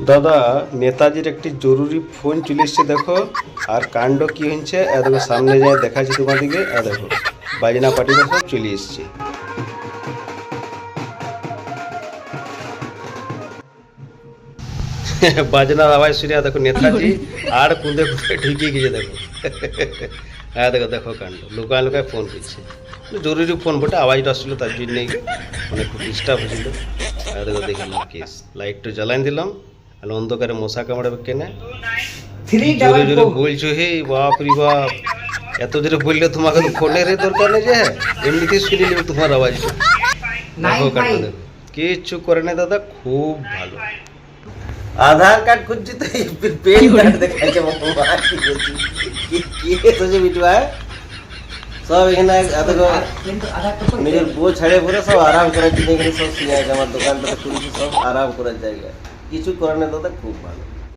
দাদা নেতাজির একটি জরুরি ফোন চলে এসছে দেখো। আর কাণ্ড কি হয়েছে দেখো, সামনে যায় দেখাচ্ছি তোমাদিকে। দেখো বাজনা পার্টিরা সব চলে এসছে। বাজনার আওয়াজ শুনে দেখো নেতাজি আর কুঁদে কুঁদে ঢুকিয়ে গিয়েছে দেখো। দেখো দেখো কাণ্ড, লুকায় লুকায় ফোন করছে। জরুরি ফোন বটে, আওয়াজটা আসছিল তার জন্যই মানে খুব ডিস্টার্ব হয়েছিল। দেখো দেখলাম কেস লাইটটা জ্বালাই দিলাম, আর অন্ধকারে মশা কামড়াবে কেনে। জোরে জোরে বলছো, হে বাপ রে বাপ, এত জোরে বললে তোমাকে তো ফোনের দরকার নেই, যে এমনিতেই শুনে নেবে তোমার আওয়াজটা। দেখো কাণ্ড দেখো, কিচ্ছু করে না দাদা, খুব ভালো। আধার কার্ড খুঁজছি তো পেন কার্ড দেখাচ্ছে বিটুয়া সব এখানে নিজের বউ ছাড়ে পরে সব আরাম করার জন্য এখানে সব শুনে আছে। আমার দোকানটা খুলছি সব আরাম করার জায়গা, কিছু করে না দাদা, খুব ভালো।